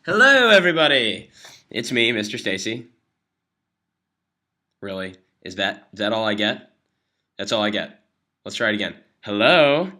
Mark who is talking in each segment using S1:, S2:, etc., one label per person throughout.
S1: Hello, everybody. It's me, Mr. Stacey. Really? Is that all I get? That's all I get. Let's try it again. Hello?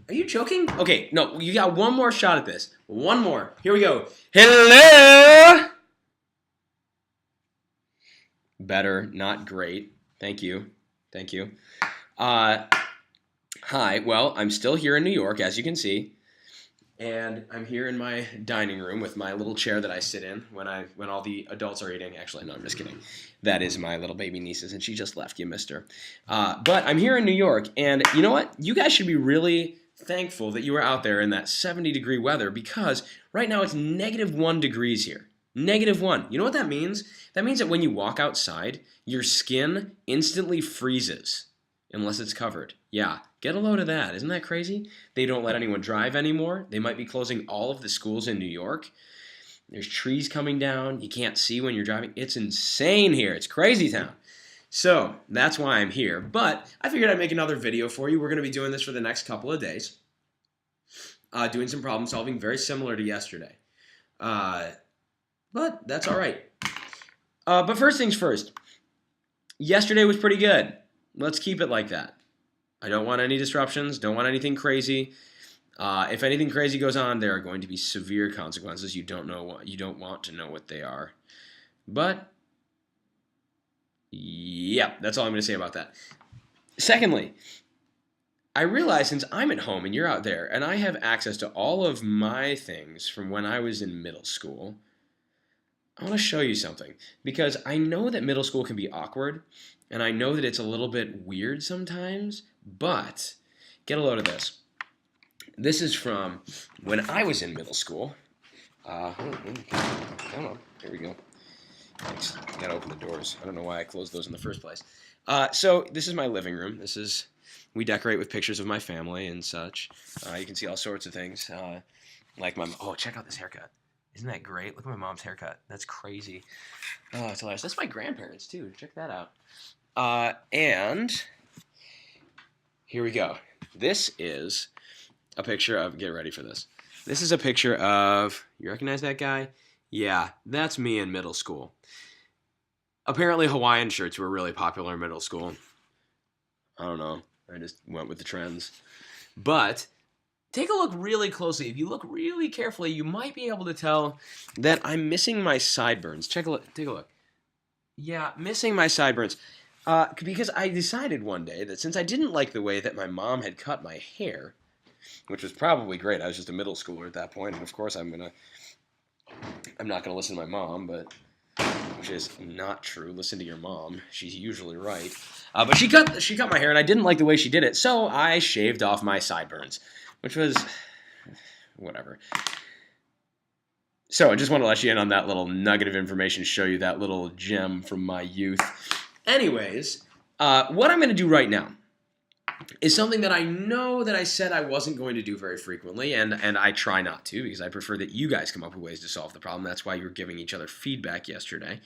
S1: Are you joking? Okay, no, you got one more shot at this. One more. Here we go. Hello? Better, not great. Thank you. Thank you. Uh, Hi. Well, I'm still here in New York, as you can see. And I'm here in my dining room with my little chair that I sit in when all the adults are eating. Actually, no, I'm just kidding. That is my little baby niece's, and she just left. You missed her. But I'm here in New York, and you know what? You guys should be really thankful that you are out there in that 70-degree weather because right now it's -1 degrees here. -1. You know what that means? That means that when you walk outside, your skin instantly freezes unless it's covered. Yeah, get a load of that. Isn't that crazy? They don't let anyone drive anymore. They might be closing all of the schools in New York. There's trees coming down. You can't see when you're driving. It's insane here. It's crazy town. So that's why I'm here. But I figured I'd make another video for you. We're going to be doing this for the next couple of days. Doing some problem solving very similar to yesterday. But that's all right. But first things first. Yesterday was pretty good. Let's keep it like that. I don't want any disruptions. Don't want anything crazy. If anything crazy goes on, there are going to be severe consequences. You don't want to know what they are. But yeah, that's all I'm going to say about that. Secondly, I realize since I'm at home and you're out there, and I have access to all of my things from when I was in middle school, I want to show you something because I know that middle school can be awkward. And I know that it's a little bit weird sometimes, but get a load of this. This is from when I was in middle school. Come on, here we go. Thanks. I gotta open the doors. I don't know why I closed those in the first place. So this is my living room. We decorate with pictures of my family and such. You can see all sorts of things, like check out this haircut. Isn't that great? Look at my mom's haircut. That's crazy. Oh, it's hilarious. That's my grandparents too. Check that out. And here we go. This is a picture of, get ready for this. This is a picture of, you recognize that guy? Yeah, that's me in middle school. Apparently Hawaiian shirts were really popular in middle school. I don't know. I just went with the trends. But take a look really closely. If you look really carefully, you might be able to tell that I'm missing my sideburns. Take a look. Yeah, missing my sideburns. Because I decided one day that since I didn't like the way that my mom had cut my hair, which was probably great, I was just a middle schooler at that point, and of course I'm not gonna listen to my mom, which is not true. Listen to your mom; she's usually right. But she cut my hair, and I didn't like the way she did it, so I shaved off my sideburns, which was whatever. So I just want to let you in on that little nugget of information, show you that little gem from my youth. Anyways, what I'm going to do right now is something that I know that I said I wasn't going to do very frequently, and I try not to because I prefer that you guys come up with ways to solve the problem. That's why you were giving each other feedback yesterday,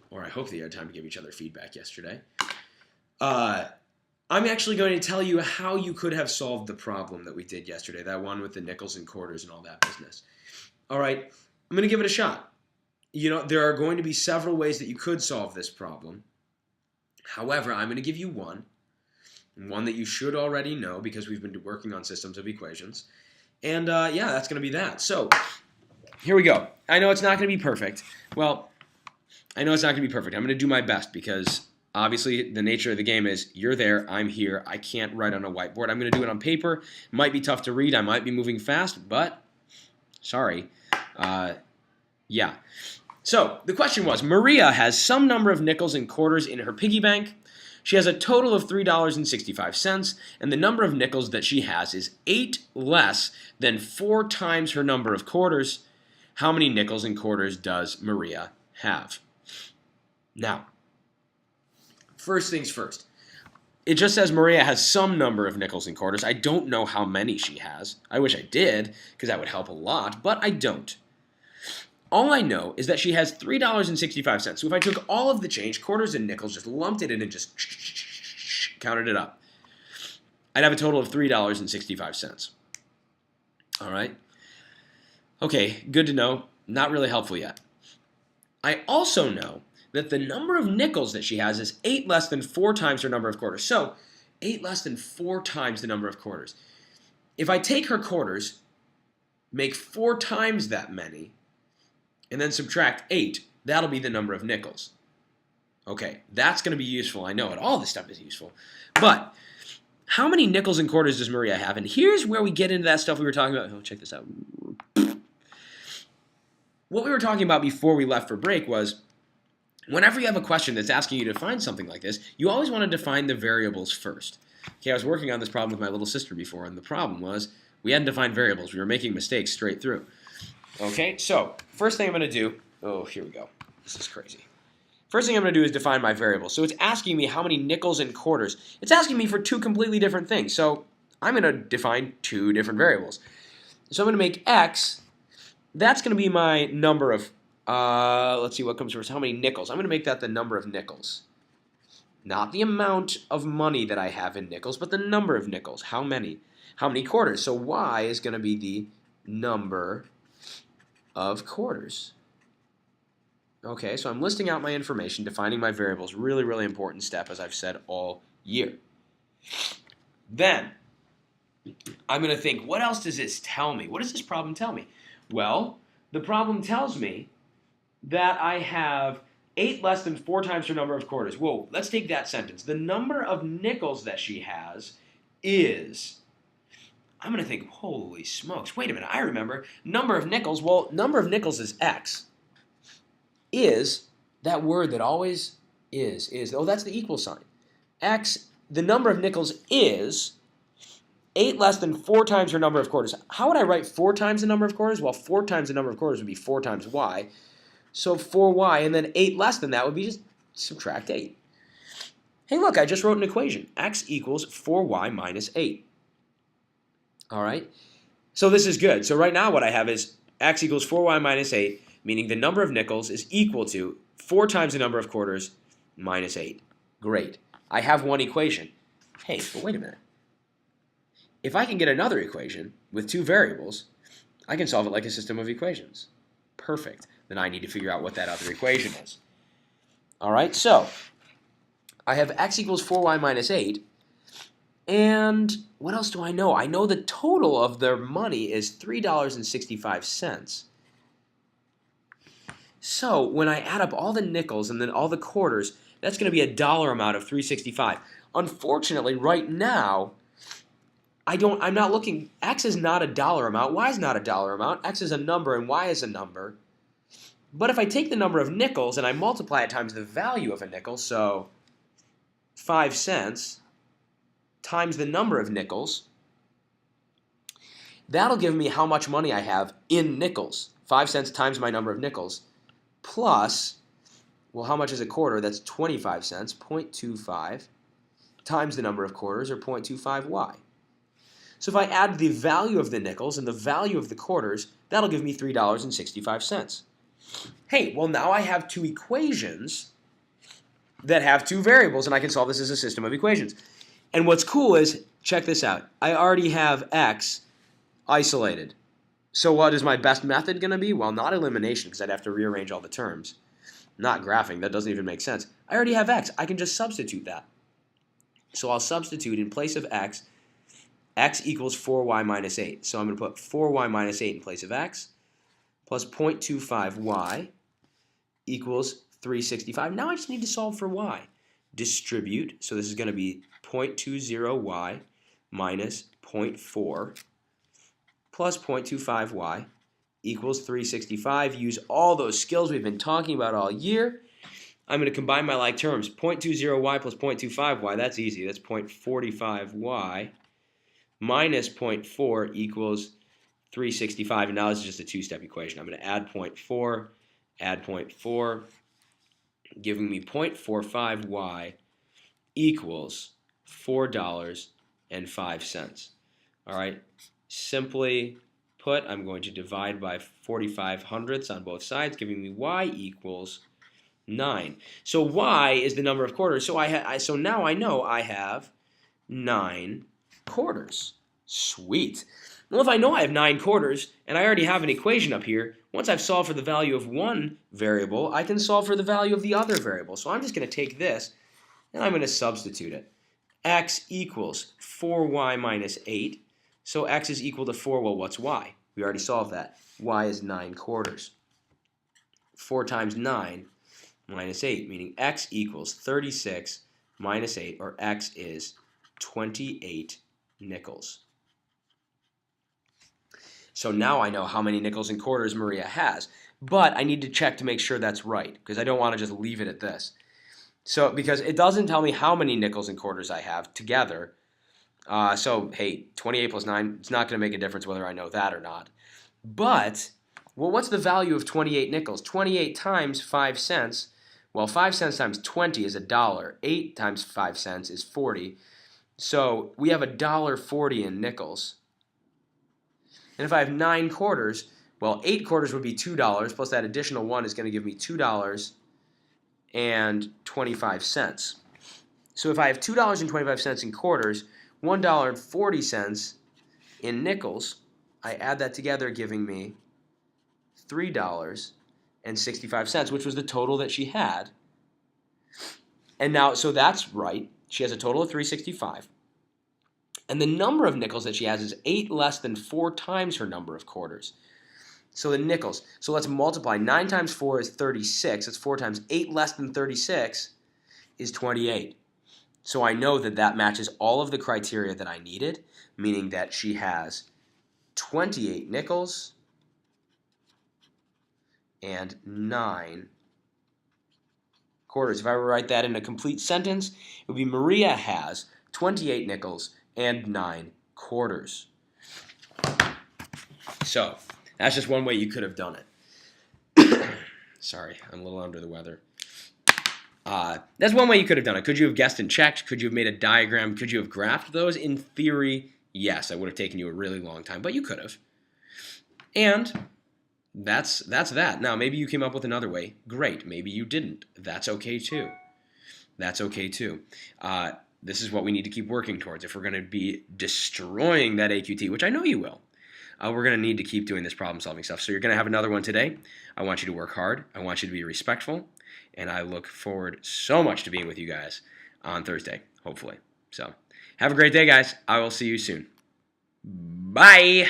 S1: or I hope that you had time to give each other feedback yesterday. I'm actually going to tell you how you could have solved the problem that we did yesterday, that one with the nickels and quarters and all that business. All right, I'm going to give it a shot. You know, there are going to be several ways that you could solve this problem. However, I'm going to give you one that you should already know because we've been working on systems of equations. And yeah, that's going to be that. So here we go. I know it's not going to be perfect. Well, I know it's not going to be perfect. I'm going to do my best because obviously the nature of the game is you're there, I'm here. I can't write on a whiteboard. I'm going to do it on paper. It might be tough to read. I might be moving fast, but sorry. Yeah. So, the question was, Maria has some number of nickels and quarters in her piggy bank. She has a total of $3.65, and the number of nickels that she has is 8 less than 4 times her number of quarters. How many nickels and quarters does Maria have? Now, first things first. It just says Maria has some number of nickels and quarters. I don't know how many she has. I wish I did, because that would help a lot, but I don't. All I know is that she has $3.65. So if I took all of the change, quarters and nickels, just lumped it in and just counted it up, I'd have a total of $3.65. All right? Okay, good to know. Not really helpful yet. I also know that the number of nickels that she has is 8 less than 4 times her number of quarters. So 8 less than 4 times the number of quarters. If I take her quarters, make 4 times that many, and then subtract 8, that'll be the number of nickels. Okay, that's going to be useful. I know it. All this stuff is useful. But how many nickels and quarters does Maria have? And here's where we get into that stuff we were talking about. Oh, check this out. What we were talking about before we left for break was whenever you have a question that's asking you to find something like this, you always want to define the variables first. Okay, I was working on this problem with my little sister before, and the problem was we hadn't defined variables. We were making mistakes straight through. Okay, so first thing I'm going to do, oh, here we go. This is crazy. First thing I'm going to do is define my variables. So it's asking me how many nickels and quarters. It's asking me for 2 completely different things. So I'm going to define 2 different variables. So I'm going to make x, that's going to be my number of, let's see what comes first, how many nickels. I'm going to make that the number of nickels. Not the amount of money that I have in nickels, but the number of nickels. How many? How many quarters? So y is going to be the number of quarters. Okay, so I'm listing out my information, defining my variables. Really, really important step, as I've said all year. Then, I'm going to think, what else does this tell me? What does this problem tell me? Well, the problem tells me that I have 8 less than 4 times her number of quarters. Whoa, let's take that sentence. The number of nickels that she has is, I'm going to think, holy smokes, wait a minute, I remember. Number of nickels, well, number of nickels is x. Is, that word that always is, oh, that's the equal sign. X, the number of nickels is 8 less than 4 times her number of quarters. How would I write 4 times the number of quarters? Well, 4 times the number of quarters would be 4 times y. So 4y, and then 8 less than that would be just subtract 8. Hey, look, I just wrote an equation. X equals 4y minus 8. All right? So this is good. So right now what I have is x equals 4y minus 8, meaning the number of nickels is equal to 4 times the number of quarters minus 8. Great. I have one equation. Hey, but wait a minute. If I can get another equation with 2 variables, I can solve it like a system of equations. Perfect. Then I need to figure out what that other equation is. All right, so I have x equals 4y minus 8. And what else do I know? I know the total of their money is $3.65. So when I add up all the nickels and then all the quarters, that's going to be a dollar amount of $3.65. Unfortunately, right now, I'm not looking, x is not a dollar amount, y is not a dollar amount, x is a number and y is a number. But if I take the number of nickels and I multiply it times the value of a nickel, so 5 cents times the number of nickels, that'll give me how much money I have in nickels. 5 cents times my number of nickels, plus, well, how much is a quarter? That's 25 cents, 0.25, times the number of quarters, or 0.25y. So if I add the value of the nickels and the value of the quarters, that'll give me $3.65. Hey, well, now I have 2 equations that have 2 variables, and I can solve this as a system of equations. And what's cool is, check this out. I already have x isolated. So what is my best method going to be? Well, not elimination, because I'd have to rearrange all the terms. Not graphing. That doesn't even make sense. I already have x. I can just substitute that. So I'll substitute in place of x equals 4y minus 8. So I'm going to put 4y minus 8 in place of x, plus 0.25y equals 365. Now I just need to solve for y. Distribute, so this is going to be 0.20y minus 0.4 plus 0.25y equals 365. Use all those skills we've been talking about all year. I'm going to combine my like terms. 0.20y plus 0.25y, that's easy. That's 0.45y minus 0.4 equals 365. And now this is just a 2-step equation. I'm going to add 0.4, giving me 0.45y equals $4.05. All right, simply put, I'm going to divide by 45 hundredths on both sides, giving me y equals 9. So y is the number of quarters. So so now I know I have 9 quarters. Sweet. Well, if I know I have 9 quarters, and I already have an equation up here, once I've solved for the value of one variable, I can solve for the value of the other variable. So I'm just going to take this, and I'm going to substitute it. X equals 4y minus 8. So x is equal to 4. Well, what's y? We already solved that. Y is 9 quarters. 4 times 9 minus 8, meaning x equals 36 minus 8, or x is 28 nickels. So now I know how many nickels and quarters Maria has, but I need to check to make sure that's right, because I don't want to just leave it at this. So, because it doesn't tell me how many nickels and quarters I have together. So, hey, 28 plus 9, it's not going to make a difference whether I know that or not. But, well, what's the value of 28 nickels? 28 times 5 cents. Well, 5 cents times 20 is $1. 8 times 5 cents is 40. So we have $1.40 in nickels. And if I have 9 quarters, well, 8 quarters would be $2, plus that additional 1 is going to give me $2.25. So if I have $2.25 in quarters, $1.40 in nickels, I add that together, giving me $3.65, which was the total that she had. And now, so that's right. She has a total of $3.65. And the number of nickels that she has is 8 less than 4 times her number of quarters. So the nickels. So let's multiply. 9 times 4 is 36. That's 4 times 8 less than 36 is 28. So I know that that matches all of the criteria that I needed, meaning that she has 28 nickels and 9 quarters. If I were to write that in a complete sentence, it would be Maria has 28 nickels and 9 quarters. So that's just one way you could have done it. Sorry, I'm a little under the weather. That's one way you could have done it. Could you have guessed and checked? Could you have made a diagram? Could you have graphed those? In theory, yes. It would have taken you a really long time, but you could have. And that's that. Now, maybe you came up with another way. Great. Maybe you didn't. That's okay too. That's okay too. This is what we need to keep working towards. If we're going to be destroying that AQT, which I know you will, we're going to need to keep doing this problem-solving stuff. So you're going to have another one today. I want you to work hard. I want you to be respectful. And I look forward so much to being with you guys on Thursday, hopefully. So have a great day, guys. I will see you soon. Bye.